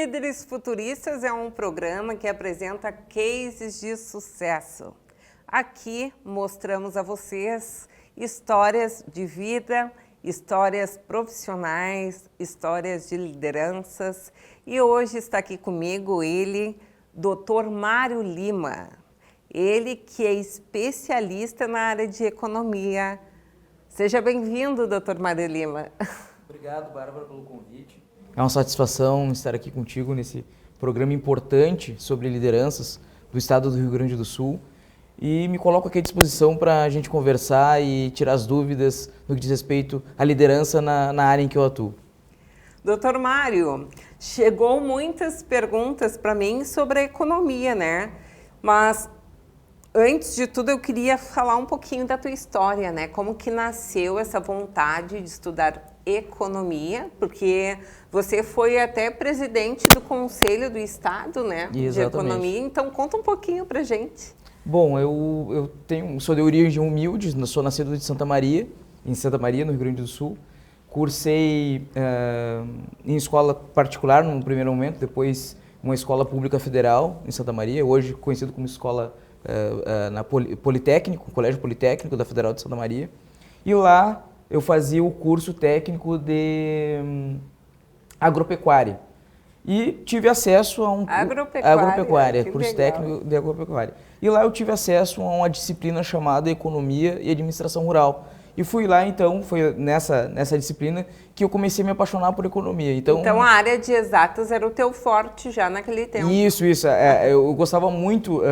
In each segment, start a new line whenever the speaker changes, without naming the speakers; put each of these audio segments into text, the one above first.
Líderes Futuristas é um programa que apresenta cases de sucesso. Aqui mostramos a vocês histórias de vida, histórias profissionais, histórias de lideranças. E hoje está aqui comigo ele, Dr. Mário Lima. Ele que é especialista na área de economia. Seja bem-vindo, Dr. Mário Lima.
Obrigado, Bárbara, pelo convite. É uma satisfação estar aqui contigo nesse programa importante sobre lideranças do estado do Rio Grande do Sul. E me coloco aqui à disposição para a gente conversar e tirar as dúvidas no que diz respeito à liderança na área em que eu atuo.
Doutor Mário, chegou muitas perguntas para mim sobre a economia, né? Mas antes de tudo eu queria falar um pouquinho da tua história, né? Como que nasceu essa vontade de estudar economia, porque você foi até presidente do Conselho do Estado, né?
Exatamente.
De Economia, então conta um pouquinho pra gente.
Bom, eu sou de origem humilde, sou nascido de Santa Maria, em Santa Maria, no Rio Grande do Sul. Cursei em escola particular no primeiro momento, depois uma escola pública federal em Santa Maria, hoje conhecido como escola na Politécnico, Colégio Politécnico da Federal de Santa Maria. E lá eu fazia o curso técnico de agropecuária. E tive acesso a um... Agropecuária, curso
legal.
técnico de agropecuária. E lá eu tive acesso a uma disciplina chamada Economia e Administração Rural. E fui lá, então, foi nessa disciplina que eu comecei a me apaixonar por economia.
Então a área de exatas era o teu forte já naquele tempo.
Isso. Eu gostava muito,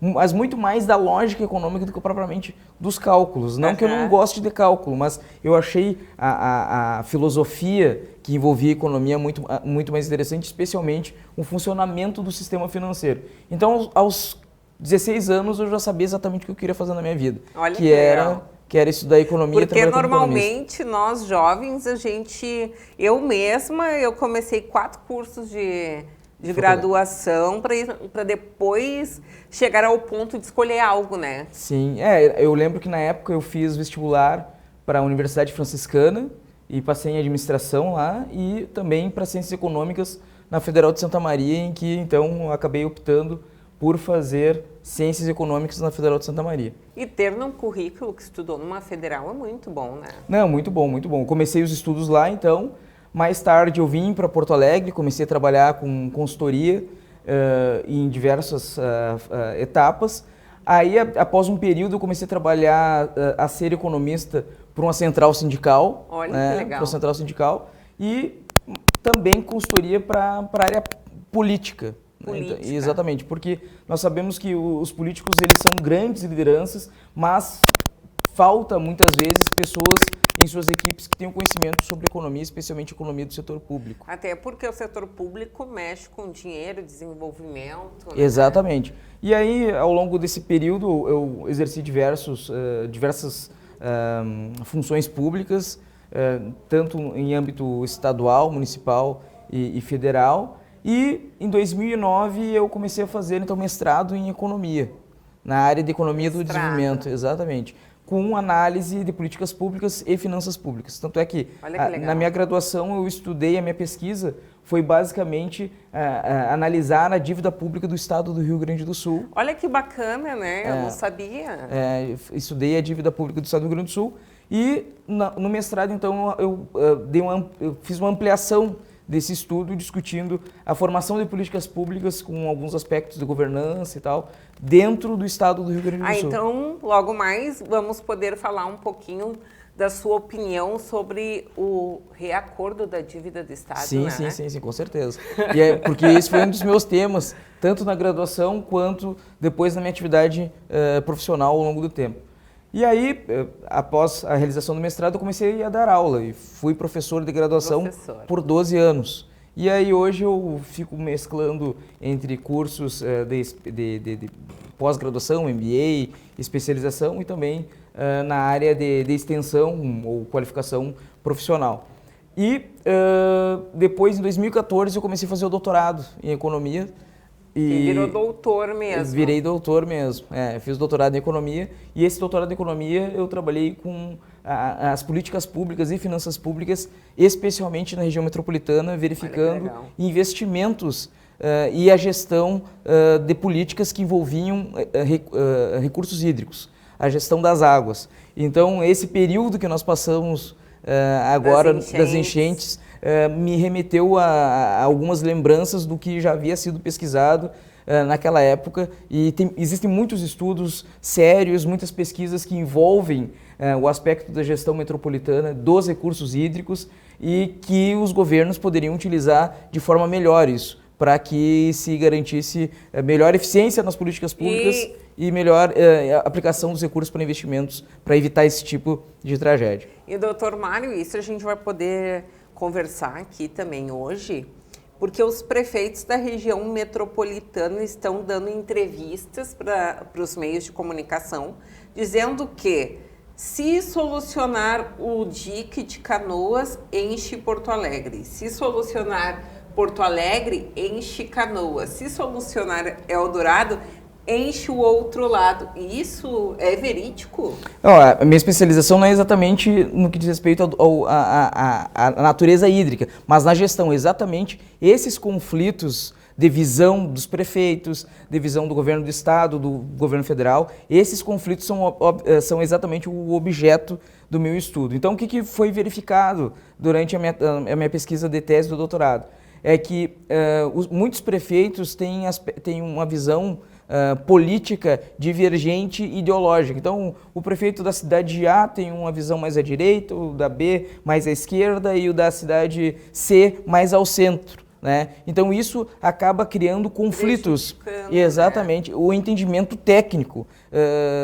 mas muito mais da lógica econômica do que propriamente dos cálculos. Não que eu não goste de cálculo, mas eu achei a filosofia que envolvia a economia muito mais interessante, especialmente o funcionamento do sistema financeiro. Então, aos 16 anos, eu já sabia exatamente o que eu queria fazer na minha vida.
Olha que legal.
Que era estudar economia.
Porque normalmente nós jovens, eu mesma, eu comecei 4 cursos de graduação para depois chegar ao ponto de escolher algo, né?
Sim, eu lembro que na época eu fiz vestibular para a Universidade Franciscana e passei em administração lá e também para ciências econômicas na Federal de Santa Maria, em que então acabei optando por fazer Ciências Econômicas na Federal de Santa Maria.
E ter num currículo que estudou numa federal é muito bom, né?
Não, muito bom, muito bom. Comecei os estudos lá, então, mais tarde eu vim para Porto Alegre, comecei a trabalhar com consultoria em diversas etapas. Aí, após um período, eu comecei a trabalhar, a ser economista para uma central sindical.
Olha que legal.
Para uma central sindical e também consultoria para a área política. Exatamente, porque nós sabemos que os políticos eles são grandes lideranças, mas falta muitas vezes pessoas em suas equipes que tenham conhecimento sobre economia, especialmente economia do setor público.
Até porque o setor público mexe com dinheiro, desenvolvimento. Né?
Exatamente. E aí, ao longo desse período, eu exerci diversas funções públicas, tanto em âmbito estadual, municipal e federal. E em 2009 eu comecei a fazer então mestrado em economia, na área de economia do desenvolvimento, exatamente, com análise de políticas públicas e finanças públicas. Tanto é que na minha graduação eu estudei, a minha pesquisa foi basicamente analisar a dívida pública do estado do Rio Grande do Sul.
Olha que bacana, né? Eu não sabia.
Estudei a dívida pública do estado do Rio Grande do Sul e no mestrado então eu fiz uma ampliação desse estudo, discutindo a formação de políticas públicas com alguns aspectos de governança e tal, dentro do estado do Rio Grande do Sul.
Então, logo mais, vamos poder falar um pouquinho da sua opinião sobre o reacordo da dívida do estado,
sim,
né?
Sim, com certeza. E porque esse foi um dos meus temas, tanto na graduação quanto depois na minha atividade profissional ao longo do tempo. E aí, após a realização do mestrado, eu comecei a dar aula e fui professor de graduação por 12 anos. E aí hoje eu fico mesclando entre cursos de pós-graduação, MBA, especialização e também na área de extensão ou qualificação profissional. E depois, em 2014, eu comecei a fazer o doutorado em economia
E virou doutor mesmo.
Virei doutor mesmo. Fiz doutorado em economia e esse doutorado em economia eu trabalhei com as políticas públicas e finanças públicas, especialmente na região metropolitana, verificando investimentos e a gestão de políticas que envolviam recursos hídricos, a gestão das águas. Então, esse período que nós passamos agora das enchentes me remeteu a algumas lembranças do que já havia sido pesquisado naquela época, e existem muitos estudos sérios, muitas pesquisas que envolvem o aspecto da gestão metropolitana dos recursos hídricos e que os governos poderiam utilizar de forma melhor isso, para que se garantisse melhor eficiência nas políticas públicas e melhor aplicação dos recursos para investimentos, para evitar esse tipo de tragédia.
E, doutor Mário, isso a gente vai poder conversar aqui também hoje, porque os prefeitos da região metropolitana estão dando entrevistas para os meios de comunicação, dizendo que se solucionar o dique de Canoas, enche Porto Alegre. Se solucionar Porto Alegre, enche Canoas. Se solucionar Eldorado, enche o outro lado. E isso é verídico?
A minha especialização não é exatamente no que diz respeito à natureza hídrica, mas na gestão. Exatamente esses conflitos de visão dos prefeitos, de visão do governo do estado, do governo federal, esses conflitos são exatamente o objeto do meu estudo. Então, o que foi verificado durante a minha pesquisa de tese do doutorado? É que muitos prefeitos têm uma visão política divergente e ideológica. Então, o prefeito da cidade A tem uma visão mais à direita, o da B mais à esquerda e o da cidade C mais ao centro, né? Então, isso acaba criando conflitos. Exatamente, o entendimento técnico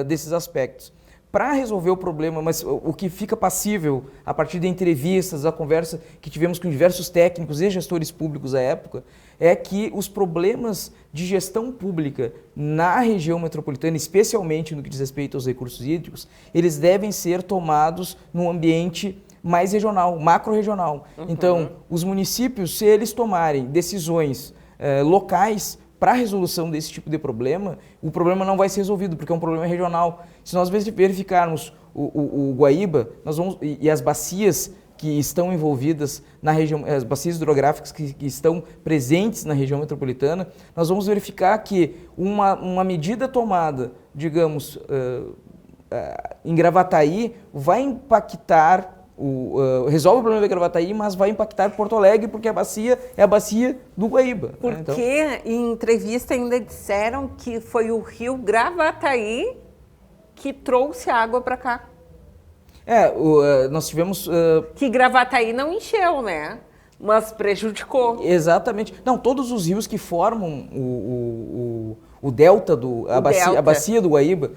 desses aspectos. Para resolver o problema, mas o que fica passível a partir de entrevistas, a conversa que tivemos com diversos técnicos e gestores públicos à época, é que os problemas de gestão pública na região metropolitana, especialmente no que diz respeito aos recursos hídricos, eles devem ser tomados num ambiente mais regional, macro-regional. Então, os municípios, se eles tomarem decisões locais para a resolução desse tipo de problema, o problema não vai ser resolvido, porque é um problema regional. Se nós verificarmos o Guaíba e as bacias que estão envolvidas na região, as bacias hidrográficas que estão presentes na região metropolitana, nós vamos verificar que uma medida tomada, digamos, em Gravataí, vai impactar resolve o problema da Gravataí, mas vai impactar Porto Alegre, porque a bacia é a bacia do Guaíba.
Porque em entrevista ainda disseram que foi o rio Gravataí que trouxe água para cá.
Nós tivemos...
Que Gravataí não encheu, né? Mas prejudicou.
Exatamente. Não, todos os rios que formam o delta, a bacia do Guaíba,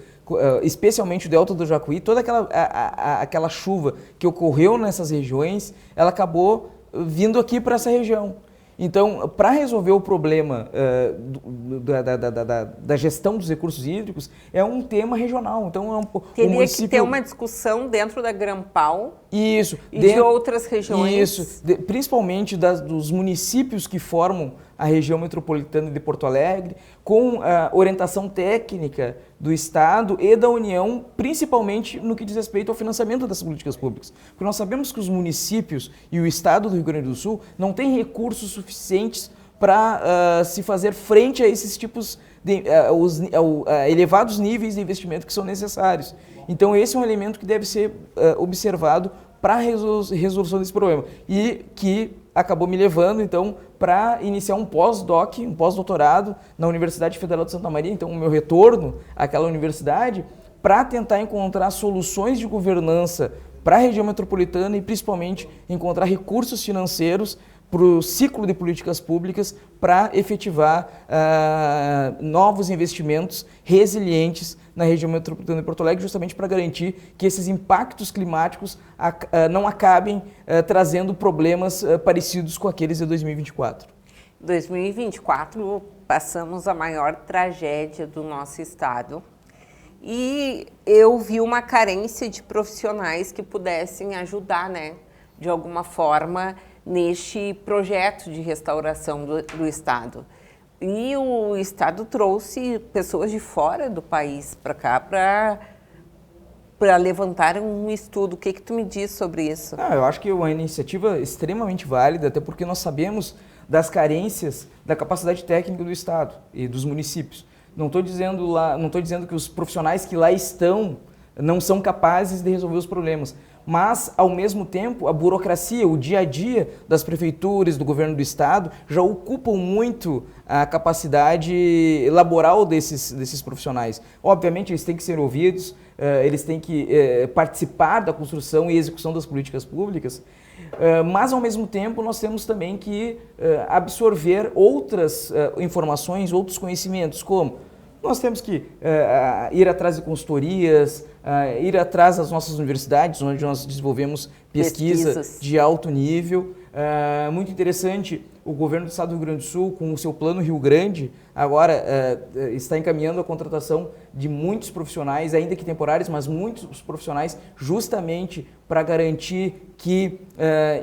especialmente o delta do Jacuí, toda aquela chuva que ocorreu nessas regiões, ela acabou vindo aqui para essa região. Então, para resolver o problema da gestão dos recursos hídricos, é um tema regional. Então,
teria que ter uma discussão dentro da Grampal e
de
outras regiões.
Isso, principalmente dos municípios que formam a região metropolitana de Porto Alegre, com a orientação técnica do Estado e da União, principalmente no que diz respeito ao financiamento das políticas públicas. Porque nós sabemos que os municípios e o Estado do Rio Grande do Sul não têm recursos suficientes para se fazer frente a esses tipos de elevados níveis de investimento que são necessários. Então, esse é um elemento que deve ser observado para a resolução desse problema e que acabou me levando, então, para iniciar um pós-doc, um pós-doutorado na Universidade Federal de Santa Maria, então, o meu retorno àquela universidade, para tentar encontrar soluções de governança para a região metropolitana e, principalmente, encontrar recursos financeiros para o ciclo de políticas públicas para efetivar novos investimentos resilientes na região metropolitana de Porto Alegre, justamente para garantir que esses impactos climáticos não acabem trazendo problemas parecidos com aqueles de 2024.
Em 2024, passamos a maior tragédia do nosso estado e eu vi uma carência de profissionais que pudessem ajudar, né, de alguma forma, neste projeto de restauração do estado. E o Estado trouxe pessoas de fora do país para cá para levantar um estudo. O que tu me diz sobre isso?
Eu acho que é uma iniciativa extremamente válida, até porque nós sabemos das carências da capacidade técnica do Estado e dos municípios. Não estou dizendo que os profissionais que lá estão não são capazes de resolver os problemas, mas, ao mesmo tempo, a burocracia, o dia a dia das prefeituras, do governo do Estado, já ocupam muito a capacidade laboral desses profissionais. Obviamente, eles têm que ser ouvidos, eles têm que participar da construção e execução das políticas públicas, mas, ao mesmo tempo, nós temos também que absorver outras informações, outros conhecimentos, como nós temos que ir atrás de consultorias, ir atrás das nossas universidades, onde nós desenvolvemos pesquisas de alto nível. Muito interessante, o governo do Estado do Rio Grande do Sul, com o seu Plano Rio Grande, agora está encaminhando a contratação de muitos profissionais, ainda que temporários, mas muitos profissionais, justamente para garantir que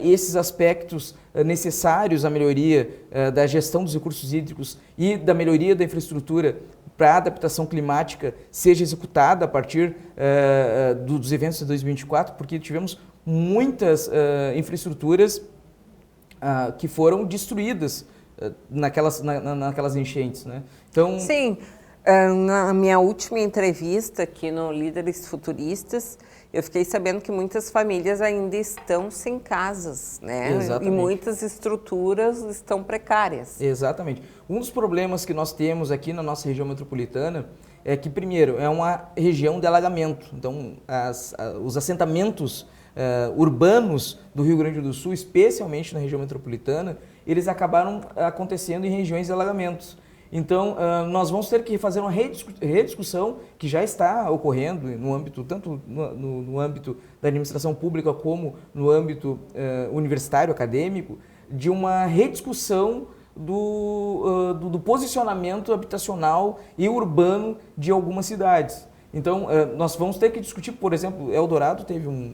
esses aspectos necessários à melhoria da gestão dos recursos hídricos e da melhoria da infraestrutura para a adaptação climática seja executada a partir dos eventos de 2024, porque tivemos muitas infraestruturas que foram destruídas naquelas enchentes, né? Então,
sim, na minha última entrevista aqui no Líderes Futuristas, eu fiquei sabendo que muitas famílias ainda estão sem casas, né?
Exatamente.
E muitas estruturas estão precárias.
Exatamente. Um dos problemas que nós temos aqui na nossa região metropolitana é que, primeiro, é uma região de alagamento. Então, os assentamentos urbanos do Rio Grande do Sul, especialmente na região metropolitana, eles acabaram acontecendo em regiões de alagamentos. Então, nós vamos ter que fazer uma rediscussão que já está ocorrendo no âmbito, tanto no âmbito da administração pública como no âmbito universitário, acadêmico, de uma rediscussão do posicionamento habitacional e urbano de algumas cidades. Então, nós vamos ter que discutir, por exemplo, Eldorado teve um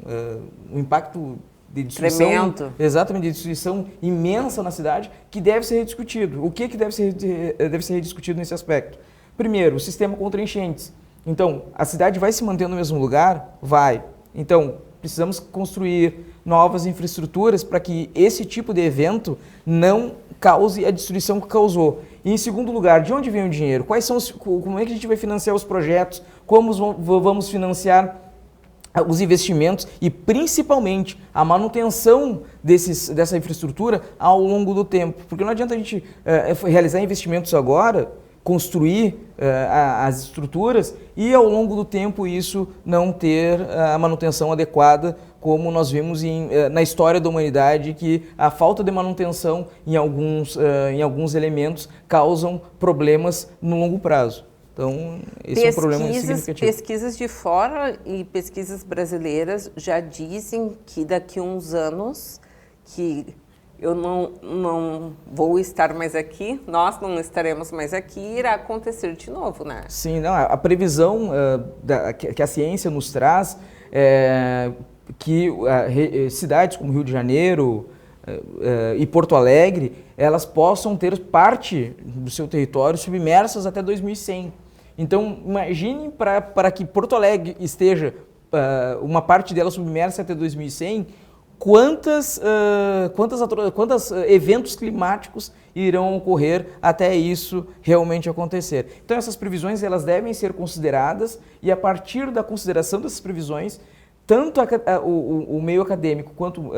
impacto de destruição,
tremendo.
Exatamente, de destruição imensa na cidade, que deve ser rediscutido. O que deve ser rediscutido nesse aspecto? Primeiro, o sistema contra enchentes. Então, a cidade vai se manter no mesmo lugar? Vai. Então, precisamos construir novas infraestruturas para que esse tipo de evento não cause a destruição que causou. E, em segundo lugar, de onde vem o dinheiro? Como é que a gente vai financiar os projetos? Como vamos financiar os investimentos e, principalmente, a manutenção dessa infraestrutura ao longo do tempo. Porque não adianta a gente realizar investimentos agora, construir as estruturas e, ao longo do tempo, isso não ter a manutenção adequada, como nós vimos na história da humanidade, que a falta de manutenção em alguns elementos causam problemas no longo prazo. Então, esse é um problema significativo.
Pesquisas de fora e pesquisas brasileiras já dizem que daqui a uns anos, que eu não vou estar mais aqui, nós não estaremos mais aqui, irá acontecer de novo, né?
Sim, não, a previsão que a ciência nos traz é que cidades como Rio de Janeiro e Porto Alegre, elas possam ter parte do seu território submersas até 2100. Então, imagine para que Porto Alegre esteja, uma parte dela submersa até 2100, quantos eventos climáticos irão ocorrer até isso realmente acontecer. Então, essas previsões elas devem ser consideradas e, a partir da consideração dessas previsões, tanto o meio acadêmico quanto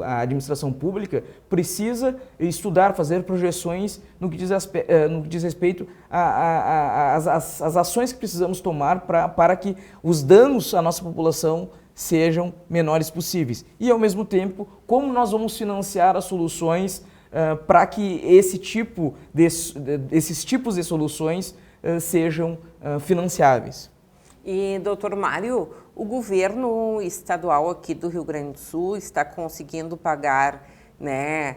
a administração pública precisa estudar, fazer projeções no que diz respeito às ações que precisamos tomar para que os danos à nossa população sejam menores possíveis. E, ao mesmo tempo, como nós vamos financiar as soluções para que esses tipos de soluções sejam financiáveis.
E, doutor Mário, o governo estadual aqui do Rio Grande do Sul está conseguindo pagar, né,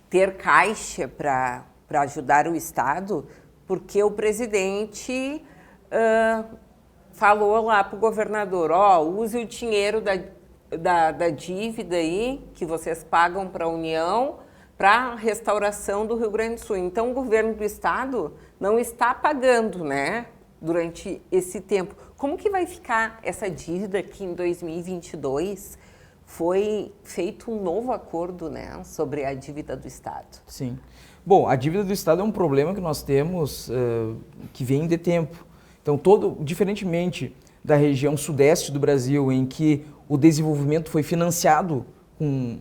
ter caixa para ajudar o Estado, porque o presidente falou lá para o governador, use o dinheiro da dívida aí que vocês pagam para a União, para a restauração do Rio Grande do Sul. Então, o governo do estado não está pagando, né, durante esse tempo. Como que vai ficar essa dívida que em 2022 foi feito um novo acordo, né, sobre a dívida do estado?
Sim. Bom, a dívida do estado é um problema que nós temos que vem de tempo. Então, diferentemente da região sudeste do Brasil, em que o desenvolvimento foi financiado com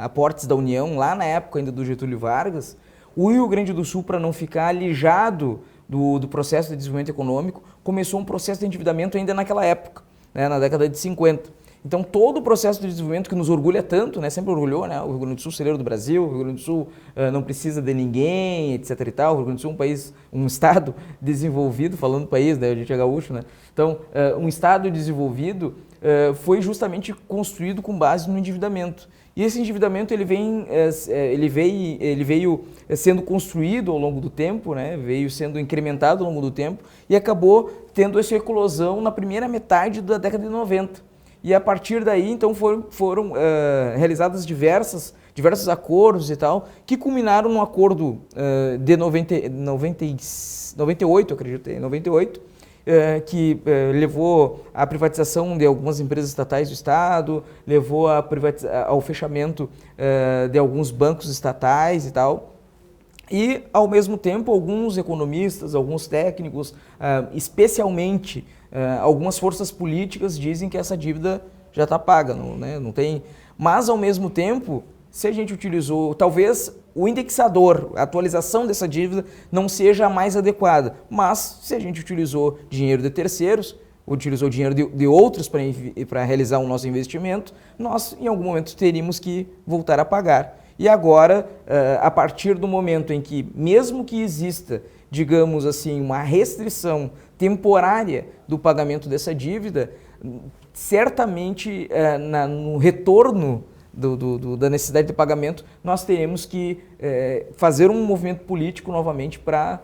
aportes da União, lá na época ainda do Getúlio Vargas, o Rio Grande do Sul, para não ficar alijado do processo de desenvolvimento econômico, começou um processo de endividamento ainda naquela época, né, na década de 50. Então, todo o processo de desenvolvimento que nos orgulha tanto, né, sempre orgulhou, né, o Rio Grande do Sul, celeiro do Brasil, o Rio Grande do Sul não precisa de ninguém, etc e tal. O Rio Grande do Sul é um país, um estado desenvolvido, falando país, né, a gente é gaúcho, né? Então, um estado desenvolvido foi justamente construído com base no endividamento. E esse endividamento ele veio sendo construído ao longo do tempo, né? Veio sendo incrementado ao longo do tempo e acabou tendo essa eclosão na primeira metade da década de 90. E a partir daí, então, foram realizados diversos acordos e tal, que culminaram num acordo de 98, acredito, 98, que levou à privatização de algumas empresas estatais do Estado, levou ao fechamento de alguns bancos estatais e tal. E, ao mesmo tempo, alguns economistas, alguns técnicos, especialmente algumas forças políticas dizem que essa dívida já está paga, não tem. Mas, ao mesmo tempo, se a gente utilizou, talvez o indexador, a atualização dessa dívida não seja a mais adequada, mas se a gente utilizou dinheiro de terceiros, utilizou dinheiro de outros para realizar o nosso investimento, nós, em algum momento, teríamos que voltar a pagar. E agora, a partir do momento em que, mesmo que exista, digamos assim, uma restrição temporária do pagamento dessa dívida, certamente no retorno da necessidade de pagamento, nós teremos que fazer um movimento político novamente para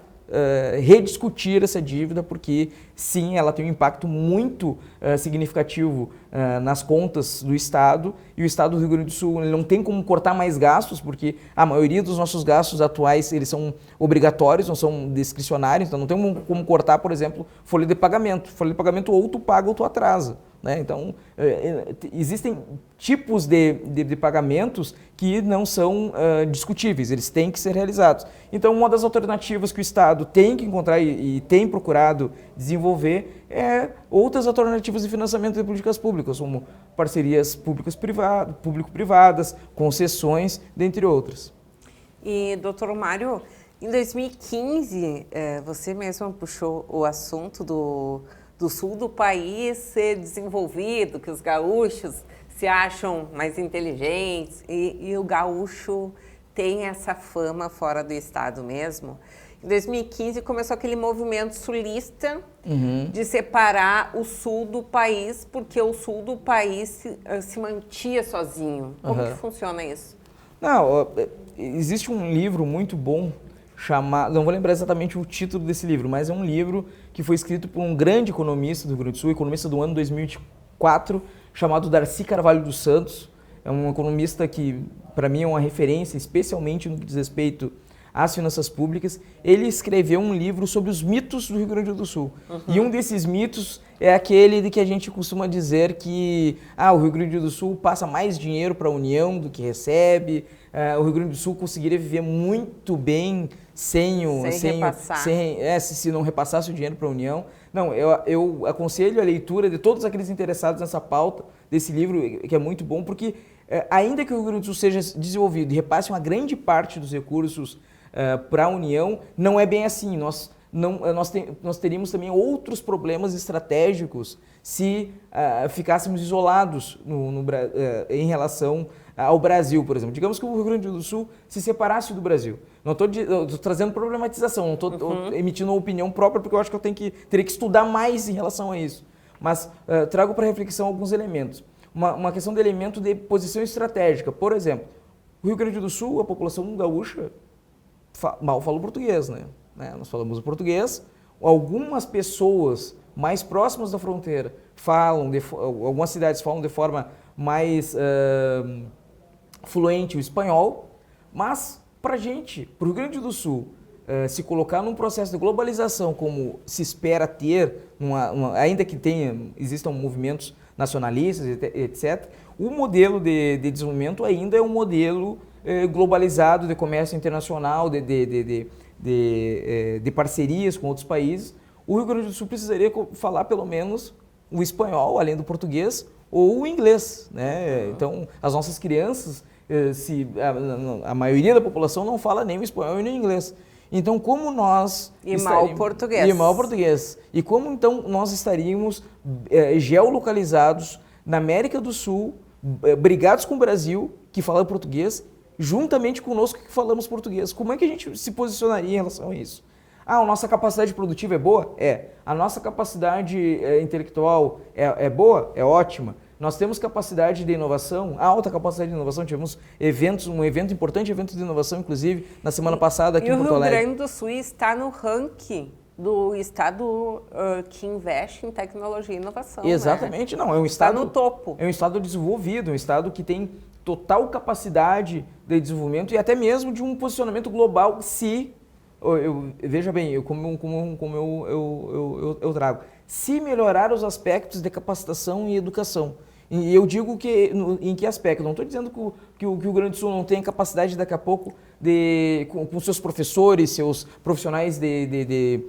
rediscutir essa dívida, porque sim, ela tem um impacto muito significativo nas contas do Estado, e o Estado do Rio Grande do Sul ele não tem como cortar mais gastos, porque a maioria dos nossos gastos atuais eles são obrigatórios, não são discricionários, então não tem como cortar, por exemplo, folha de pagamento. Folha de pagamento ou tu paga ou tu atrasa. Né? Então, existem tipos de pagamentos que não são discutíveis, eles têm que ser realizados. Então, uma das alternativas que o Estado tem que encontrar e tem procurado desenvolver é outras alternativas de financiamento de políticas públicas, como parcerias público-privadas, concessões, dentre outras.
E, doutor Mário, em 2015, você mesmo puxou o assunto do sul do país ser desenvolvido, que os gaúchos se acham mais inteligentes e o gaúcho tem essa fama fora do estado mesmo. Em 2015 começou aquele movimento sulista de separar o sul do país, porque o sul do país se mantinha sozinho. Como que funciona isso?
Não, existe um livro muito bom chamado, não vou lembrar exatamente o título desse livro, mas é um livro que foi escrito por um grande economista do Rio Grande do Sul, economista do ano 2004, chamado Darcy Carvalho dos Santos. É um economista que, para mim, é uma referência, especialmente no que diz respeito às finanças públicas. Ele escreveu um livro sobre os mitos do Rio Grande do Sul. E um desses mitos é aquele de que a gente costuma dizer que o Rio Grande do Sul passa mais dinheiro para a União do que recebe, o Rio Grande do Sul conseguiria viver muito bem se não repassasse o dinheiro para a União. Não, eu aconselho a leitura de todos aqueles interessados nessa pauta desse livro, que é muito bom, porque ainda que o Rio Grande do Sul seja desenvolvido e repasse uma grande parte dos recursos para a União, não é bem assim. Nós teríamos também outros problemas estratégicos se ficássemos isolados em relação ao Brasil, por exemplo. Digamos que o Rio Grande do Sul se separasse do Brasil. Não estou trazendo problematização, não estou emitindo uma opinião própria, porque eu acho que teria que estudar mais em relação a isso. Mas trago para reflexão alguns elementos. Uma questão de elemento de posição estratégica. Por exemplo, o Rio Grande do Sul, a população gaúcha mal fala o português, né? Nós falamos o português. Algumas pessoas mais próximas da fronteira algumas cidades falam de forma mais fluente o espanhol, Mas, para a gente, para o Rio Grande do Sul, se colocar num processo de globalização como se espera ter, ainda que existam movimentos nacionalistas, etc., o modelo de desenvolvimento ainda é um modelo globalizado de comércio internacional, de parcerias com outros países. O Rio Grande do Sul precisaria falar pelo menos o espanhol, além do português, ou o inglês, né? Então, as nossas crianças, a maioria da população não fala nem o espanhol e nem o inglês. Então, como nós...
mal português.
E mal português. E como, então, nós estaríamos geolocalizados na América do Sul, brigados com o Brasil, que fala português, juntamente conosco que falamos português. Como é que a gente se posicionaria em relação a isso? A nossa capacidade produtiva é boa? É. A nossa capacidade intelectual é boa? É ótima. Nós temos capacidade de inovação, alta capacidade de inovação. Tivemos um evento importante, evento de inovação, inclusive, na semana passada aqui em Porto Alegre.
E o Rio Grande do Sul está no ranking do estado que investe em tecnologia e inovação.
Exatamente,
né?
Não, é um estado...
Está no topo.
É um estado desenvolvido, um estado que tem total capacidade de desenvolvimento e até mesmo de um posicionamento global veja bem, como eu trago, se melhorar os aspectos de capacitação e educação. E eu digo em que aspecto? Não estou dizendo que o Rio Grande do Sul não tem capacidade daqui a pouco com seus professores, seus profissionais de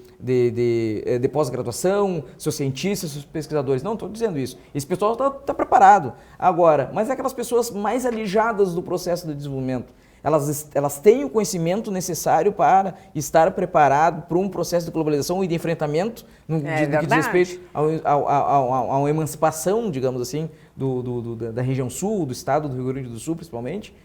pós-graduação, seus cientistas, seus pesquisadores. Não estou dizendo isso. Esse pessoal está preparado. Agora, mas é aquelas pessoas mais alijadas do processo de desenvolvimento. Elas têm o conhecimento necessário para estar preparado para um processo de globalização e de enfrentamento no que diz respeito a uma emancipação, digamos assim, da região sul, do estado do Rio Grande do Sul, principalmente.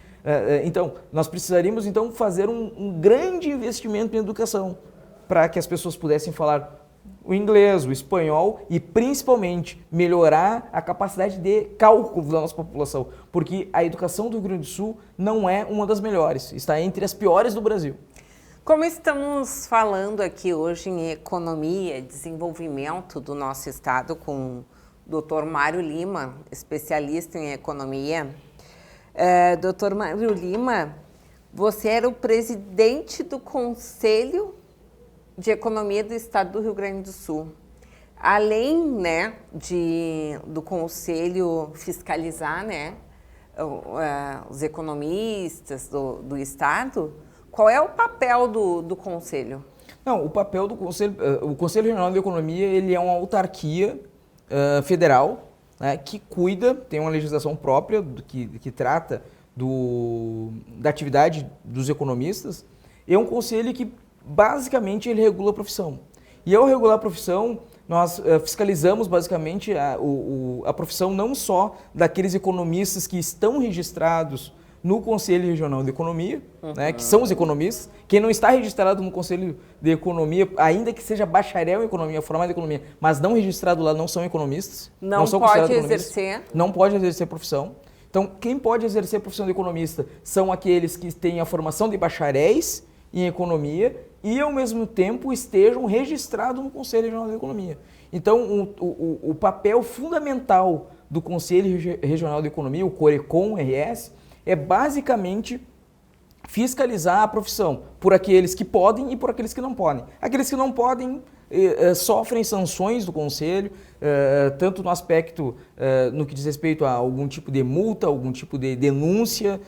Então, nós precisaríamos então fazer um grande investimento em educação para que as pessoas pudessem falar o inglês, o espanhol e, principalmente, melhorar a capacidade de cálculo da nossa população, porque a educação do Rio Grande do Sul não é uma das melhores, está entre as piores do Brasil.
Como estamos falando aqui hoje em economia e desenvolvimento do nosso estado com o Dr. Mário Lima, especialista em economia. Dr. Mário Lima, você era o presidente do Conselho de Economia do Estado do Rio Grande do Sul. Além, né, do Conselho fiscalizar, né, os economistas do Estado, qual é o papel do Conselho?
Não, o papel do Conselho, o Conselho Regional de Economia, ele é uma autarquia federal, né, que cuida, tem uma legislação própria que trata da atividade dos economistas. É um conselho que basicamente ele regula a profissão. E ao regular a profissão, nós fiscalizamos basicamente a profissão não só daqueles economistas que estão registrados no Conselho Regional de Economia, né, que são os economistas. Quem não está registrado no Conselho de Economia, ainda que seja bacharel em economia, formado em economia, mas não registrado lá, não são economistas.
Não
são
pode exercer.
Não pode exercer a profissão. Então, quem pode exercer a profissão de economista são aqueles que têm a formação de bacharéis em economia e, ao mesmo tempo, estejam registrados no Conselho Regional de Economia. Então, o papel fundamental do Conselho Regional de Economia, o CORECON-RS, é basicamente fiscalizar a profissão por aqueles que podem e por aqueles que não podem. Aqueles que não podem sofrem sanções do Conselho, tanto no aspecto no que diz respeito a algum tipo de multa, algum tipo de denúncia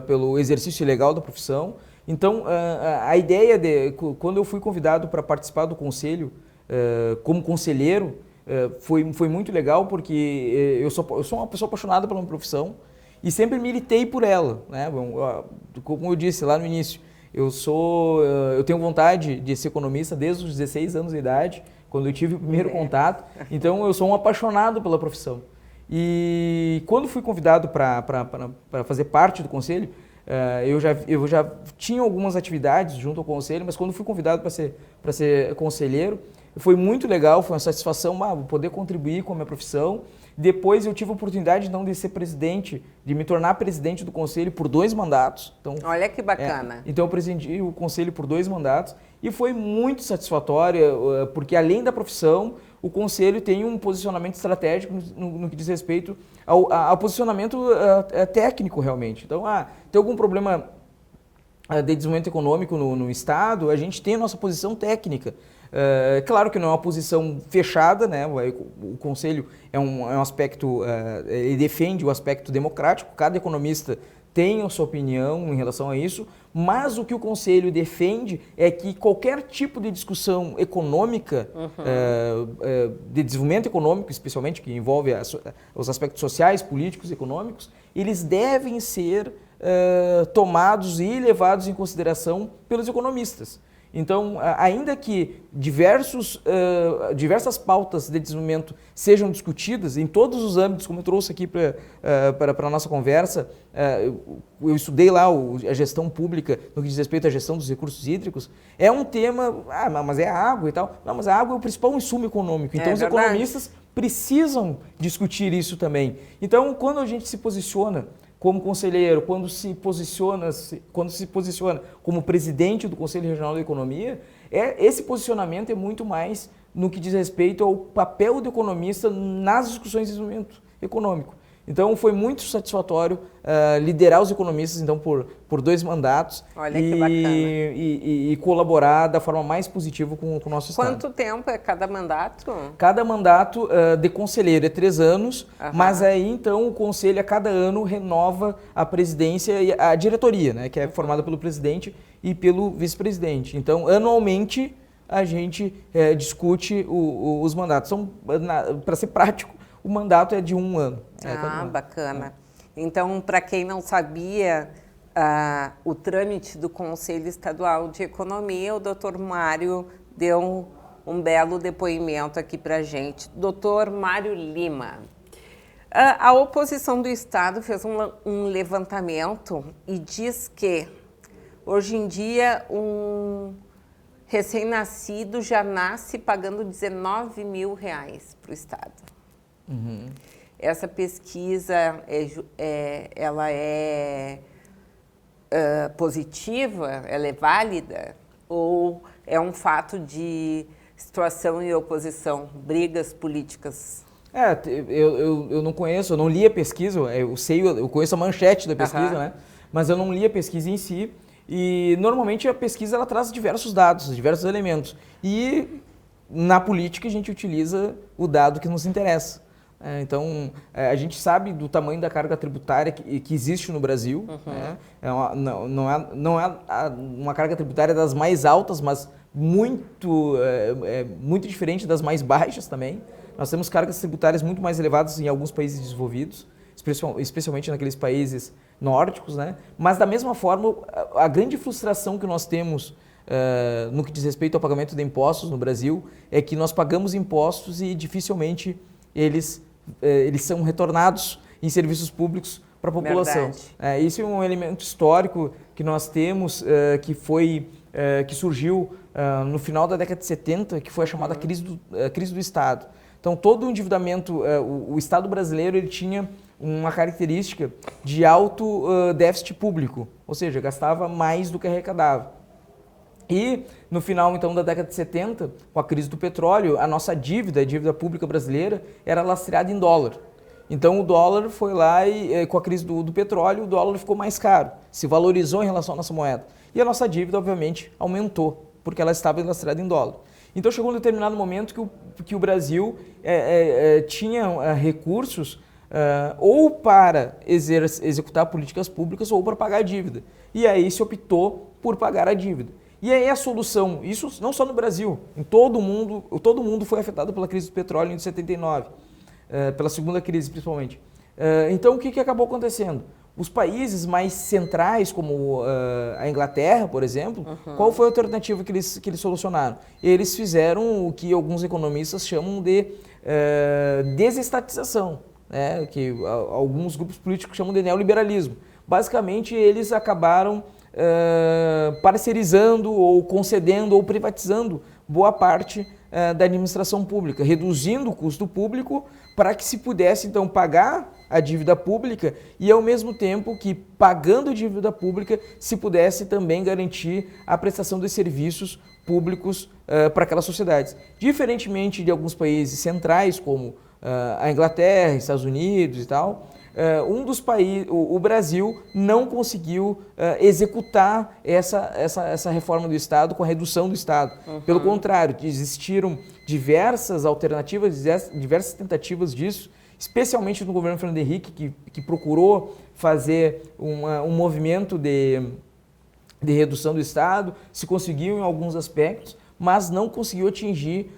pelo exercício ilegal da profissão. Então, a ideia quando eu fui convidado para participar do Conselho como conselheiro, foi muito legal, porque eu sou uma pessoa apaixonada pela minha profissão e sempre militei por ela, né? Como eu disse lá no início, eu tenho vontade de ser economista desde os 16 anos de idade, quando eu tive o primeiro contato. Então, eu sou um apaixonado pela profissão. E quando fui convidado para fazer parte do Conselho, eu já tinha algumas atividades junto ao Conselho, mas quando fui convidado para ser conselheiro, foi muito legal, foi uma satisfação poder contribuir com a minha profissão. Depois eu tive a oportunidade então, de ser presidente, de me tornar presidente do Conselho por 2 mandatos. Então,
olha que bacana.
Então eu presidi o Conselho por 2 mandatos e foi muito satisfatório, porque além da profissão, o Conselho tem um posicionamento estratégico no que diz respeito ao posicionamento técnico realmente. Então, tem algum problema de desenvolvimento econômico no Estado, a gente tem a nossa posição técnica. Claro que não é uma posição fechada, né? O Conselho é um aspecto, ele defende o aspecto democrático, cada economista tem a sua opinião em relação a isso, mas o que o Conselho defende é que qualquer tipo de discussão econômica, de desenvolvimento econômico especialmente, que envolve os aspectos sociais, políticos e econômicos, eles devem ser tomados e levados em consideração pelos economistas. Então, ainda que diversas pautas de desenvolvimento sejam discutidas em todos os âmbitos, como eu trouxe aqui para a nossa conversa, eu estudei lá a gestão pública no que diz respeito à gestão dos recursos hídricos, é um tema, mas é a água e tal. Não, mas a água é o principal insumo econômico, então os economistas precisam discutir isso também. Então, quando a gente se posiciona como conselheiro, quando se posiciona como presidente do Conselho Regional da Economia, esse posicionamento é muito mais no que diz respeito ao papel do economista nas discussões de desenvolvimento econômico. Então, foi muito satisfatório liderar os economistas então, por 2 mandatos.
Olha que bacana.
E colaborar da forma mais positiva com o nosso Estado.
Quanto tempo é cada mandato?
Cada mandato de conselheiro é 3 anos, mas aí então o conselho a cada ano renova a presidência e a diretoria, né, que é formada pelo presidente e pelo vice-presidente. Então, anualmente, a gente discute os mandatos. Para ser prático, o mandato é de 1 ano.
Bacana. Então, para quem não sabia, o trâmite do Conselho Estadual de Economia, o Dr. Mário deu um belo depoimento aqui para a gente. Dr. Mário Lima, a oposição do Estado fez um levantamento e diz que, hoje em dia, um recém-nascido já nasce pagando R$19 mil para o Estado. Essa pesquisa ela é positiva, ela é válida ou é um fato de situação e oposição, brigas políticas?
Eu não conheço, eu não li a pesquisa, eu conheço a manchete da pesquisa, né? Mas eu não li a pesquisa em si e normalmente a pesquisa ela traz diversos dados, diversos elementos e na política a gente utiliza o dado que nos interessa. Então, a gente sabe do tamanho da carga tributária que existe no Brasil. Né? Não é uma carga tributária das mais altas, mas muito diferente das mais baixas também. Nós temos cargas tributárias muito mais elevadas em alguns países desenvolvidos, especialmente naqueles países nórdicos. Né? Mas, da mesma forma, a grande frustração que nós temos no que diz respeito ao pagamento de impostos no Brasil é que nós pagamos impostos e dificilmente eles são retornados em serviços públicos para a população. Isso é um elemento histórico que nós temos, que surgiu no final da década de 70, que foi a chamada crise do Estado. Então, todo o endividamento, o Estado brasileiro ele tinha uma característica de alto déficit público, ou seja, gastava mais do que arrecadava. E no final então da década de 70, com a crise do petróleo, a nossa dívida, a dívida pública brasileira, era lastreada em dólar. Então o dólar foi lá e com a crise do petróleo, o dólar ficou mais caro, se valorizou em relação à nossa moeda. E a nossa dívida, obviamente, aumentou, porque ela estava lastreada em dólar. Então chegou um determinado momento que o Brasil tinha recursos ou para executar políticas públicas ou para pagar a dívida. E aí se optou por pagar a dívida. E aí a solução, isso não só no Brasil, em todo mundo foi afetado pela crise do petróleo em 79, pela segunda crise principalmente. Então o que acabou acontecendo? Os países mais centrais, como a Inglaterra, por exemplo, qual foi a alternativa que eles solucionaram? Eles fizeram o que alguns economistas chamam de desestatização, né? Que alguns grupos políticos chamam de neoliberalismo. Basicamente, eles acabaram parcerizando ou concedendo ou privatizando boa parte da administração pública, reduzindo o custo público para que se pudesse então pagar a dívida pública e ao mesmo tempo que pagando a dívida pública se pudesse também garantir a prestação de serviços públicos para aquelas sociedades. Diferentemente de alguns países centrais, como a Inglaterra, Estados Unidos e tal, o Brasil não conseguiu executar essa reforma do Estado com a redução do Estado. Pelo contrário, existiram diversas alternativas, diversas tentativas disso, especialmente no governo Fernando Henrique, que procurou fazer um movimento de redução do Estado, se conseguiu em alguns aspectos, mas não conseguiu atingir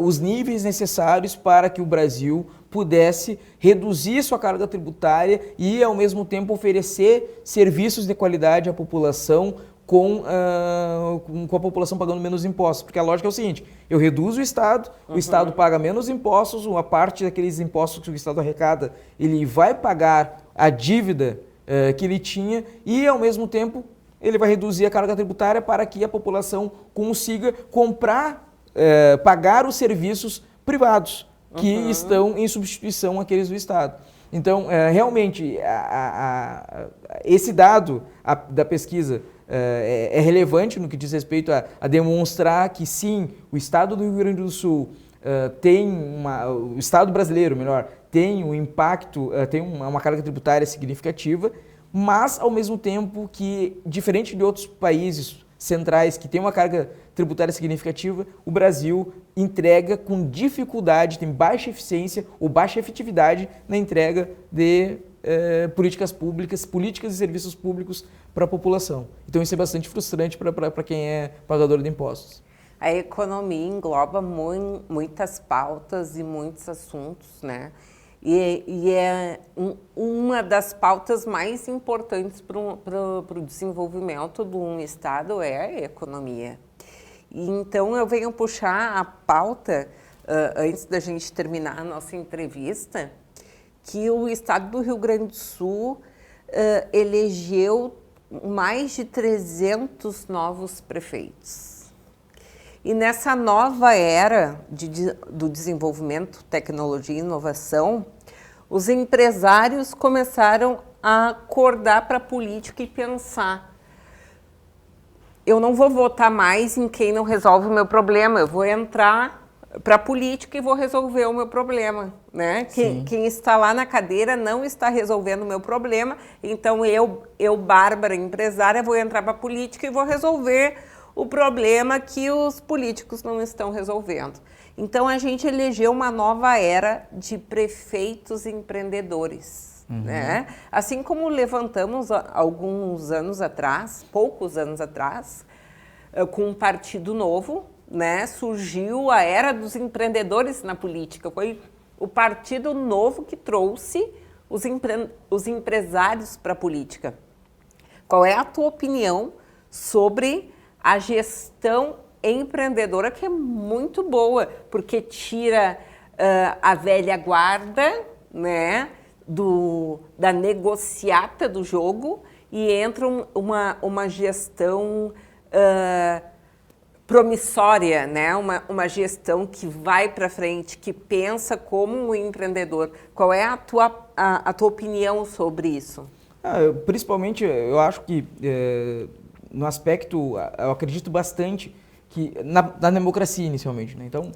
os níveis necessários para que o Brasil pudesse reduzir sua carga tributária e, ao mesmo tempo, oferecer serviços de qualidade à população com a população pagando menos impostos. Porque a lógica é o seguinte, eu reduzo o Estado paga menos impostos, uma parte daqueles impostos que o Estado arrecada, ele vai pagar a dívida que ele tinha e, ao mesmo tempo, ele vai reduzir a carga tributária para que a população consiga pagar os serviços privados que estão em substituição àqueles do Estado. Então, realmente, esse dado da pesquisa é relevante no que diz respeito a demonstrar que, sim, o Estado do Rio Grande do Sul o Estado brasileiro, melhor, tem um impacto, tem uma carga tributária significativa, mas, ao mesmo tempo que, diferente de outros países centrais que têm uma carga tributária significativa, o Brasil entrega com dificuldade, tem baixa eficiência ou baixa efetividade na entrega de políticas públicas, políticas e serviços públicos para a população. Então isso é bastante frustrante para quem é pagador de impostos.
A economia engloba muitas pautas e muitos assuntos, né? E é uma das pautas mais importantes para o desenvolvimento de um Estado é a economia. E então eu venho puxar a pauta, antes da gente terminar a nossa entrevista, que o Estado do Rio Grande do Sul elegeu mais de 300 novos prefeitos. E nessa nova era do desenvolvimento, tecnologia e inovação, os empresários começaram a acordar para a política e pensar: eu não vou votar mais em quem não resolve o meu problema, eu vou entrar para a política e vou resolver o meu problema, né? Quem está lá na cadeira não está resolvendo o meu problema, então eu, Bárbara, empresária, vou entrar para a política e vou resolver o problema que os políticos não estão resolvendo. Então, a gente elegeu uma nova era de prefeitos empreendedores, né? Assim como levantamos alguns anos atrás, poucos anos atrás, com um partido novo, né? Surgiu a era dos empreendedores na política. Foi o partido novo que trouxe os empresários para a política. Qual é a tua opinião sobre a gestão empreendedora, que é muito boa, porque tira a velha guarda, né, da negociata do jogo e entra uma gestão promissória, né, uma gestão que vai para frente, que pensa como um empreendedor. Qual é a tua opinião sobre isso?
Principalmente, eu acho que no aspecto, eu acredito bastante que na democracia inicialmente, né? Então,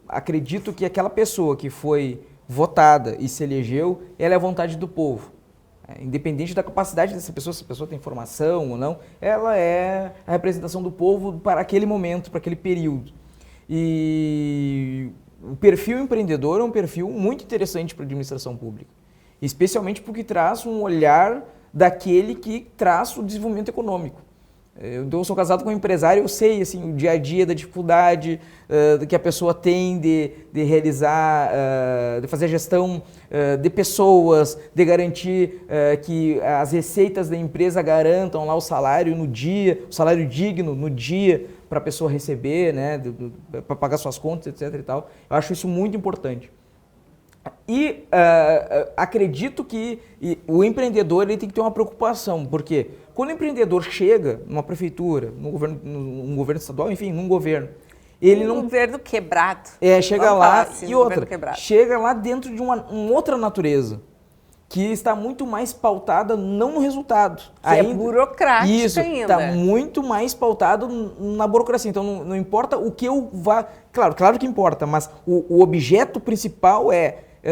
acredito que aquela pessoa que foi votada e se elegeu, ela é a vontade do povo. Independente da capacidade dessa pessoa, se a pessoa tem formação ou não, ela é a representação do povo para aquele momento, para aquele período. E o perfil empreendedor é um perfil muito interessante para a administração pública, especialmente porque traz um olhar daquele que traz o desenvolvimento econômico. Eu sou casado com um empresário, eu sei assim, o dia a dia da dificuldade que a pessoa tem de realizar, de fazer a gestão de pessoas, de garantir que as receitas da empresa garantam lá o salário no dia, o salário digno no dia para a pessoa receber, né, para pagar suas contas, etc. e tal. Eu acho isso muito importante. E acredito que o empreendedor ele tem que ter uma preocupação, porque quando o empreendedor chega numa prefeitura, num governo estadual, enfim, num governo, ele não...
governo quebrado.
Chega lá assim, e outra, chega lá dentro de uma outra natureza, que está muito mais pautada não no resultado.
Que é burocrática
isso,
ainda.
Está muito mais pautado na burocracia. Então não importa o que eu vá... Claro que importa, mas o objeto principal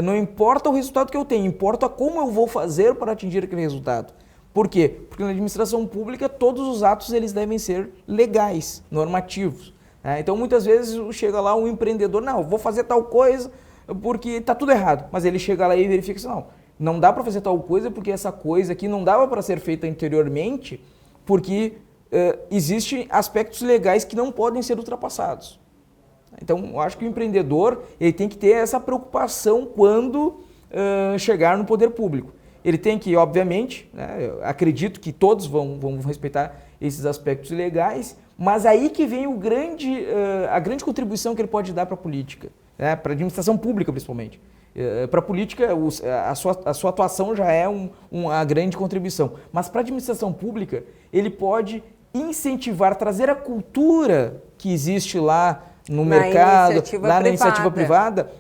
não importa o resultado que eu tenho, importa como eu vou fazer para atingir aquele resultado. Por quê? Porque na administração pública todos os atos eles devem ser legais, normativos. Então muitas vezes chega lá um empreendedor, não, vou fazer tal coisa porque está tudo errado. Mas ele chega lá e verifica assim, não dá para fazer tal coisa porque essa coisa aqui não dava para ser feita anteriormente porque existem aspectos legais que não podem ser ultrapassados. Então, eu acho que o empreendedor ele tem que ter essa preocupação quando chegar no poder público. Ele tem que, obviamente, né, eu acredito que todos vão respeitar esses aspectos legais, mas aí que vem a grande contribuição que ele pode dar para a política, né, para a administração pública principalmente. Para a política, a sua atuação já é uma grande contribuição, mas para a administração pública, ele pode incentivar, trazer a cultura que existe lá no mercado, lá na iniciativa privada,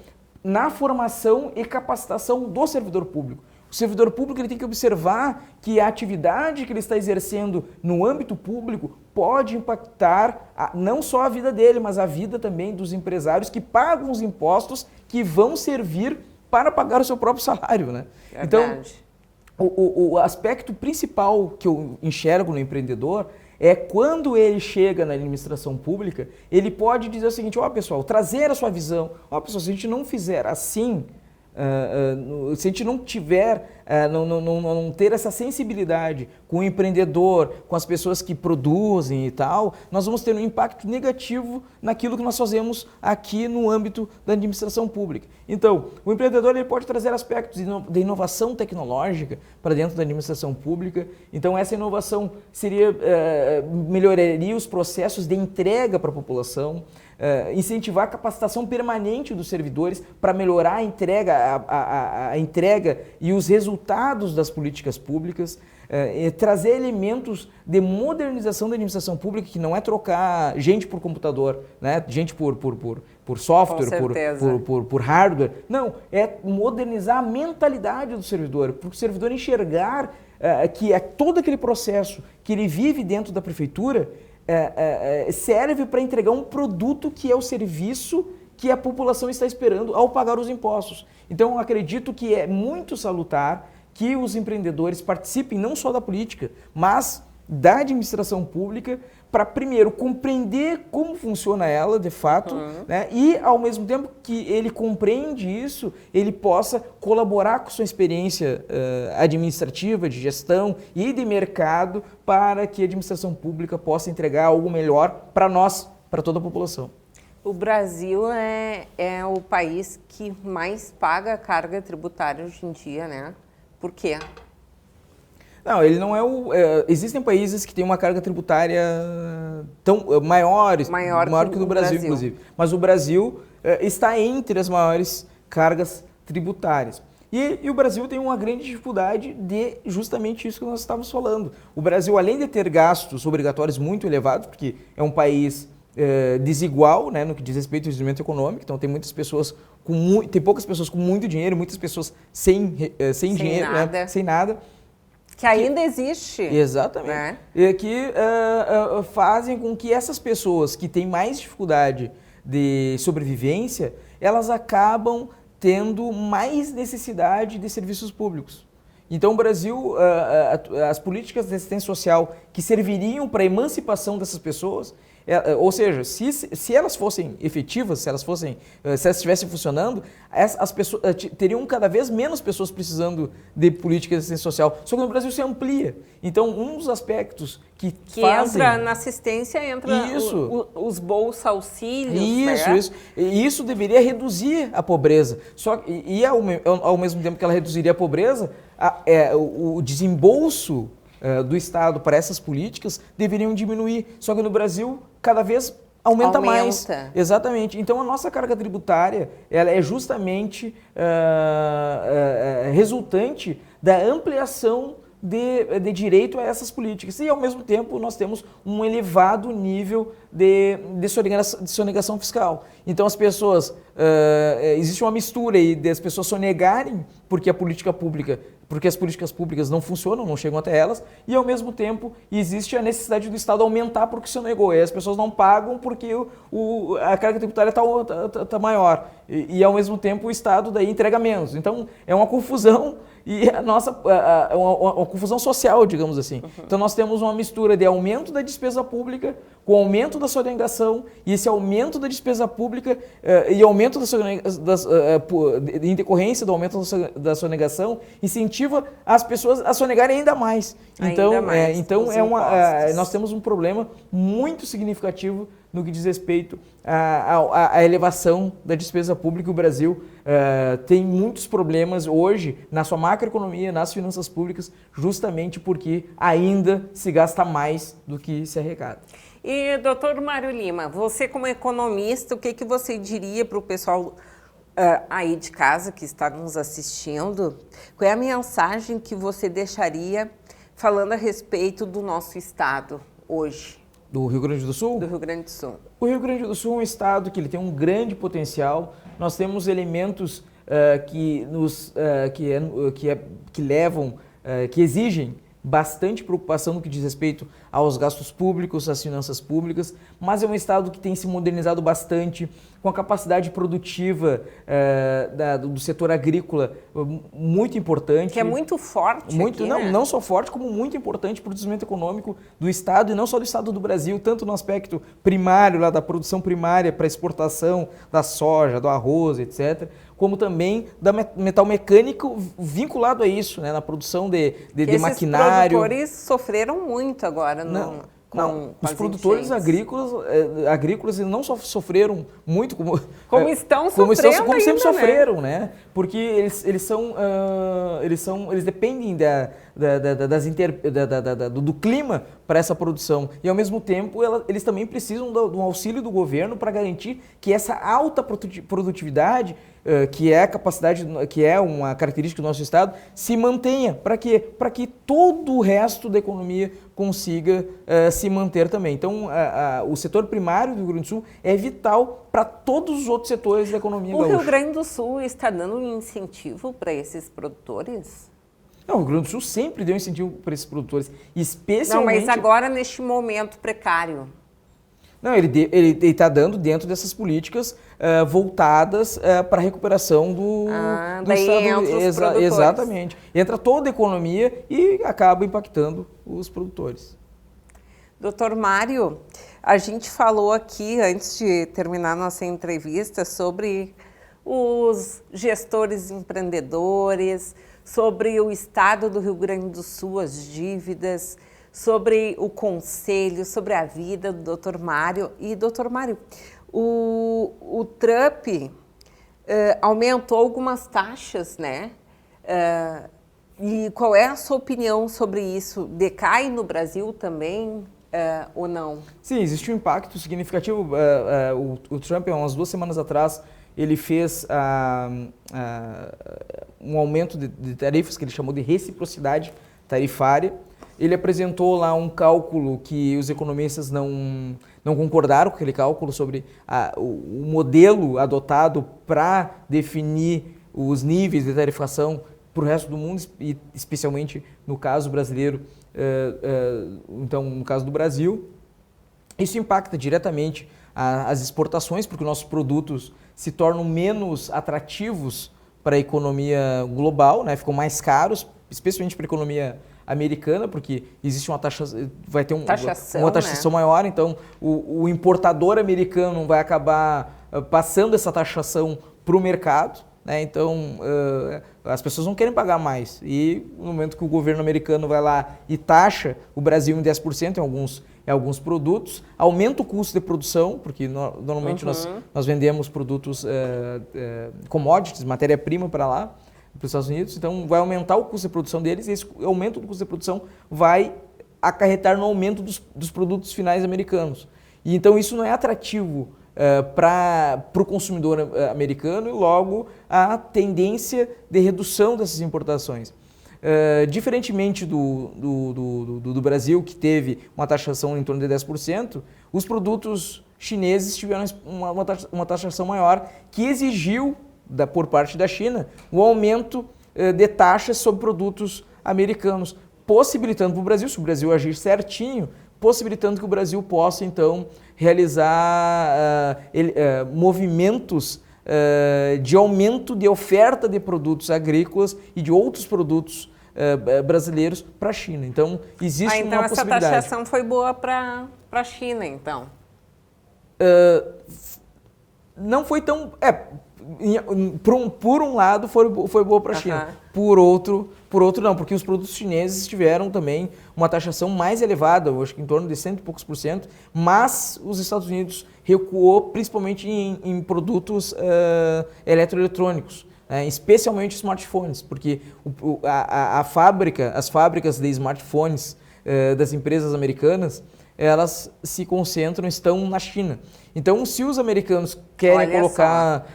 na formação e capacitação do servidor público. O servidor público ele tem que observar que a atividade que ele está exercendo no âmbito público pode impactar não só a vida dele, mas a vida também dos empresários que pagam os impostos que vão servir para pagar o seu próprio salário, né? Então, o aspecto principal que eu enxergo no empreendedor é quando ele chega na administração pública, ele pode dizer o seguinte, pessoal, trazer a sua visão, pessoal, se a gente não fizer assim, se a gente não tiver, não ter essa sensibilidade com o empreendedor, com as pessoas que produzem e tal, nós vamos ter um impacto negativo naquilo que nós fazemos aqui no âmbito da administração pública. Então, o empreendedor ele pode trazer aspectos de inovação tecnológica para dentro da administração pública. Então, essa inovação melhoraria os processos de entrega para a população, incentivar a capacitação permanente dos servidores para melhorar a entrega e os resultados das políticas públicas, trazer elementos de modernização da administração pública, que não é trocar gente por computador, né? Gente por software, por hardware. Não, é modernizar a mentalidade do servidor, para o servidor enxergar que todo aquele processo que ele vive dentro da prefeitura serve para entregar um produto que é o serviço que a população está esperando ao pagar os impostos. Então, eu acredito que é muito salutar que os empreendedores participem não só da política, mas da administração pública para, primeiro, compreender como funciona ela, de fato, né? E, ao mesmo tempo que ele compreende isso, ele possa colaborar com sua experiência administrativa, de gestão e de mercado para que a administração pública possa entregar algo melhor para nós, para toda a população.
O Brasil é o país que mais paga carga tributária hoje em dia, né? Por quê?
Não, ele não é existem países que têm uma carga tributária maior que o do Brasil, inclusive. Mas o Brasil está entre as maiores cargas tributárias. E o Brasil tem uma grande dificuldade de justamente isso que nós estávamos falando. O Brasil, além de ter gastos obrigatórios muito elevados, porque é um país desigual, né, no que diz respeito ao desenvolvimento econômico, então tem muitas pessoas tem poucas pessoas com muito dinheiro, muitas pessoas sem dinheiro,
nada.
Né, sem nada.
Que ainda existe.
Exatamente.
Né?
E que fazem com que essas pessoas que têm mais dificuldade de sobrevivência, elas acabam tendo mais necessidade de serviços públicos. Então, o Brasil, as políticas de assistência social que serviriam para a emancipação dessas pessoas, ou seja, se elas fossem efetivas, se elas estivessem funcionando, as pessoas teriam cada vez menos pessoas precisando de políticas de assistência social. Só que no Brasil se amplia. Então, um dos aspectos que fazem...
entra na assistência, entra os bolsa auxílios.
Isso. E isso deveria reduzir a pobreza. Ao mesmo tempo que ela reduziria a pobreza, o desembolso do Estado para essas políticas deveriam diminuir. Só que no Brasil, cada vez aumenta mais. Exatamente. Então, a nossa carga tributária ela é justamente resultante da ampliação de direito a essas políticas. E, ao mesmo tempo, nós temos um elevado nível de sonegação fiscal. Então, as pessoas... existe uma mistura aí das pessoas sonegarem porque a política pública porque as políticas públicas não funcionam, não chegam até elas, e ao mesmo tempo existe a necessidade do Estado aumentar porque se negou, e as pessoas não pagam porque a carga tributária está maior, e ao mesmo tempo o Estado daí entrega menos. Então é uma confusão, e uma confusão social, digamos assim. Então nós temos uma mistura de aumento da despesa pública com aumento da sonegação, e esse aumento da despesa pública e aumento em decorrência do aumento da sonegação incentiva as pessoas a sonegarem ainda mais. Então, nós temos um problema muito significativo no que diz respeito à elevação da despesa pública. O Brasil tem muitos problemas hoje na sua macroeconomia, nas finanças públicas, justamente porque ainda se gasta mais do que se arrecada.
E, doutor Mário Lima, você como economista, o que você diria para o pessoal aí de casa que está nos assistindo? Qual é a mensagem que você deixaria falando a respeito do nosso estado hoje?
Do Rio Grande do Sul?
Do Rio Grande do Sul.
O Rio Grande do Sul é um estado que ele tem um grande potencial. Nós temos elementos que exigem bastante preocupação no que diz respeito aos gastos públicos, às finanças públicas, mas é um estado que tem se modernizado bastante, com a capacidade produtiva do setor agrícola muito importante.
Que é muito forte aqui, né?
Não só forte, como muito importante para o desenvolvimento econômico do estado, e não só do estado do Brasil, tanto no aspecto primário, lá da produção primária para exportação da soja, do arroz, etc., como também da metal mecânico vinculado a isso, né, na produção de maquinário.
Os produtores sofreram muito agora.
Os produtores agrícolas não só sofreram muito, como sempre sofreram, né? Porque eles dependem do clima para essa produção, e ao mesmo tempo eles também precisam do auxílio do governo para garantir que essa alta produtividade, que é a capacidade, que é uma característica do nosso estado, se mantenha. Para quê? Para que todo o resto da economia consiga se manter também. Então, o setor primário do Rio Grande do Sul é vital para todos os outros setores da economia gaúcha.
O Rio Grande do Sul está dando um incentivo para esses produtores?
Não, o Rio Grande do Sul sempre deu incentivo para esses produtores, especialmente...
Não, mas agora neste momento precário.
Não, ele está dando dentro dessas políticas voltadas para a recuperação do
estado. Entra os produtores.
Exatamente. Entra toda a economia e acaba impactando os produtores.
Doutor Mário, a gente falou aqui, antes de terminar nossa entrevista, sobre os gestores empreendedores, sobre o estado do Rio Grande do Sul, as dívidas, sobre o conselho, sobre a vida do Dr. Mário. E, Dr. Mário, o Trump aumentou algumas taxas, né? E qual é a sua opinião sobre isso? Decai no Brasil também ou não?
Sim, existe um impacto significativo. O Trump, há umas 2 semanas atrás, ele fez um aumento de tarifas que ele chamou de reciprocidade tarifária. Ele apresentou lá um cálculo que os economistas não concordaram com aquele cálculo sobre o modelo adotado para definir os níveis de tarifação para o resto do mundo, e especialmente no caso brasileiro, então no caso do Brasil. Isso impacta diretamente as exportações, porque nossos produtos se tornam menos atrativos para a economia global, né? Ficam mais caros, especialmente para a economia americana, porque existe uma vai ter uma taxação, né, maior, então o importador americano vai acabar passando essa taxação para o mercado, né? Então as pessoas não querem pagar mais, e no momento que o governo americano vai lá e taxa o Brasil em 10% em alguns produtos, aumenta o custo de produção, porque normalmente nós vendemos produtos commodities, matéria-prima para lá, para os Estados Unidos, então vai aumentar o custo de produção deles, e esse aumento do custo de produção vai acarretar no aumento dos produtos finais americanos. E então isso não é atrativo para o consumidor americano, e logo a tendência de redução dessas importações. Diferentemente do Brasil, que teve uma taxação em torno de 10%, os produtos chineses tiveram uma taxação maior, que exigiu por parte da China o aumento de taxas sobre produtos americanos, possibilitando para o Brasil, se o Brasil agir certinho, possibilitando que o Brasil possa, então, realizar movimentos de aumento de oferta de produtos agrícolas e de outros produtos brasileiros para a China. Então, existe uma possibilidade.
Então, essa taxação foi boa para a China, então?
Não foi tão... por um lado foi boa para a China, por outro não, porque os produtos chineses tiveram também uma taxação mais elevada, eu acho que em torno de 100 e poucos %, mas os Estados Unidos recuou principalmente em produtos eletroeletrônicos, especialmente smartphones, porque as fábricas de smartphones das empresas americanas, elas se concentram, estão na China. Então, se os americanos querem colocar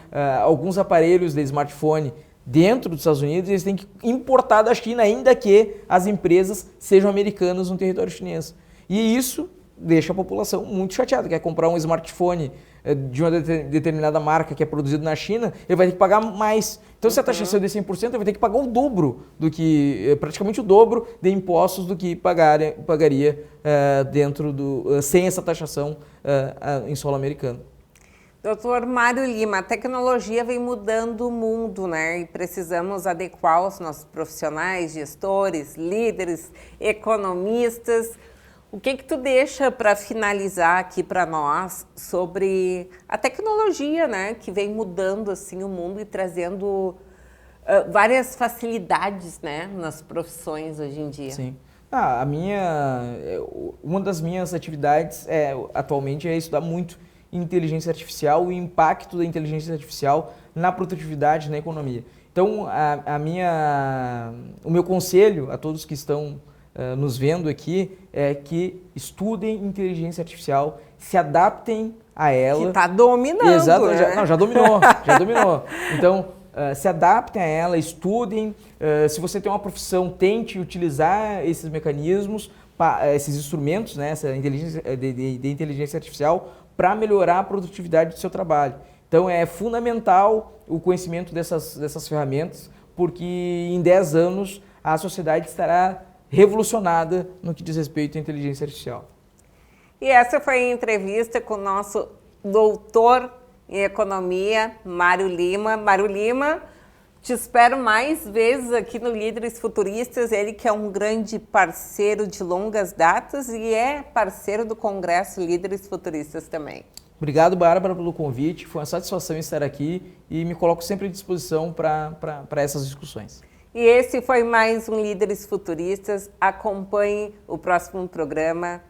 alguns aparelhos de smartphone dentro dos Estados Unidos, eles têm que importar da China, ainda que as empresas sejam americanas no território chinês. E isso deixa a população muito chateada. Quer comprar um smartphone de uma determinada marca que é produzido na China, ele vai ter que pagar mais. Então, se a taxação é de 100%, ele vai ter que pagar o dobro praticamente o dobro de impostos do que pagaria sem essa taxação em solo americano.
Doutor Mário Lima, a tecnologia vem mudando o mundo, né? E precisamos adequar os nossos profissionais, gestores, líderes, economistas. O que tu deixa para finalizar aqui para nós sobre a tecnologia, né? Que vem mudando assim o mundo e trazendo várias facilidades, né? Nas profissões hoje em dia.
Sim. Uma das minhas atividades atualmente é estudar muito inteligência artificial, o impacto da inteligência artificial na produtividade, na economia. Então, o meu conselho a todos que estão nos vendo aqui é que estudem inteligência artificial, se adaptem a ela.
Que está dominando.
Exato,
né?
já dominou. Então, se adaptem a ela, estudem. Se você tem uma profissão, tente utilizar esses mecanismos, esses instrumentos, né, essa inteligência, de inteligência artificial, para melhorar a produtividade do seu trabalho. Então, é fundamental o conhecimento dessas ferramentas, porque em 10 anos a sociedade estará revolucionada no que diz respeito à inteligência artificial.
E essa foi a entrevista com o nosso doutor em economia, Mário Lima. Mário Lima, te espero mais vezes aqui no Líderes Futuristas, ele que é um grande parceiro de longas datas e é parceiro do Congresso Líderes Futuristas também.
Obrigado, Bárbara, pelo convite, foi uma satisfação estar aqui e me coloco sempre à disposição para essas discussões.
E esse foi mais um Líderes Futuristas, acompanhe o próximo programa.